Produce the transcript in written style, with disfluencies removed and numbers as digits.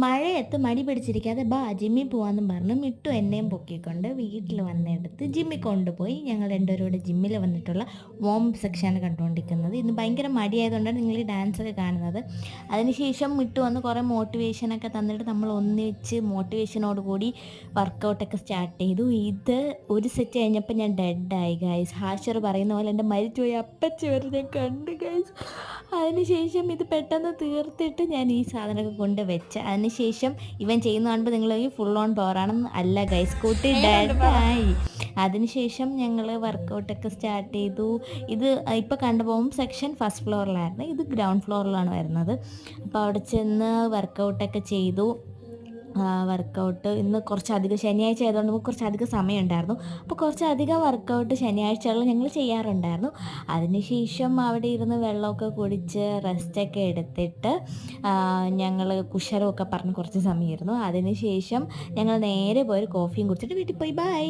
മഴയത്ത് മടി പിടിച്ചിരിക്കാതെ ബാ ജിമ്മിൽ പോവാന്നും പറഞ്ഞ് മിട്ടു എന്നെയും പൊക്കിക്കൊണ്ട് വീട്ടിൽ വന്നെടുത്ത് ജിമ്മിൽ കൊണ്ടുപോയി. ഞങ്ങൾ രണ്ടുപേരും കൂടെ ജിമ്മിൽ വന്നിട്ടുള്ള വോം സെക്ഷനാണ് കണ്ടുകൊണ്ടിരിക്കുന്നത്. ഇന്ന് ഭയങ്കര മടിയായതുകൊണ്ടാണ് നിങ്ങൾ ഈ ഡാൻസൊക്കെ കാണുന്നത്. അതിനുശേഷം മിട്ടു വന്ന് കുറേ മോട്ടിവേഷനൊക്കെ തന്നിട്ട് നമ്മൾ ഒന്നിച്ച് മോട്ടിവേഷനോട് കൂടി വർക്കൗട്ടൊക്കെ സ്റ്റാർട്ട് ചെയ്തു. ഇത് ഒരു സെറ്റ് കഴിഞ്ഞപ്പോൾ ഞാൻ ഡെഡായി ഗൈസ്. ഹാഷർ പറയുന്ന പോലെ എൻ്റെ മരിച്ചുപോയി അപ്പച്ചി വരെ ഞാൻ കണ്ട് ഗൈസ്. അതിനുശേഷം ഇത് പെട്ടെന്ന് തീർത്തിട്ട് ഞാൻ ഈ സാധനമൊക്കെ കൊണ്ട് വെച്ച് അതിനുശേഷം ഇവൻ ചെയ്യുന്ന കാണുമ്പോൾ നിങ്ങൾ ഈ ഫുൾ ഓൺ പവറാണെന്ന് അല്ല ഗൈസ്, കൂട്ടി ഡെഡായി. അതിനുശേഷം ഞങ്ങൾ വർക്കൗട്ടൊക്കെ സ്റ്റാർട്ട് ചെയ്തു. ഇത് ഇപ്പോൾ കണ്ടുപോകും സെക്ഷൻ ഫസ്റ്റ് ഫ്ലോറിലായിരുന്നു, ഇത് ഗ്രൗണ്ട് ഫ്ലോറിലാണ് വരുന്നത്. അപ്പോൾ അവിടെ ചെന്ന് വർക്കൗട്ടൊക്കെ ചെയ്തു. വർക്കൗട്ട് ഇന്ന് കുറച്ചധികം ശനിയാഴ്ച ആയതുകൊണ്ട് നമുക്ക് കുറച്ചധികം സമയം ഉണ്ടായിരുന്നു. അപ്പോൾ കുറച്ചധികം വർക്കൗട്ട് ശനിയാഴ്ചകളിൽ ഞങ്ങൾ ചെയ്യാറുണ്ടായിരുന്നു. അതിനുശേഷം അവിടെ ഇരുന്ന് വെള്ളമൊക്കെ കുടിച്ച് റെസ്റ്റൊക്കെ എടുത്തിട്ട് ഞങ്ങൾ കുശലമൊക്കെ പറഞ്ഞ് കുറച്ച് സമയമായിരുന്നു. അതിനുശേഷം ഞങ്ങൾ നേരെ പോയൊരു കോഫിയും കുടിച്ചിട്ട് വീട്ടിൽ പോയി. ബൈ.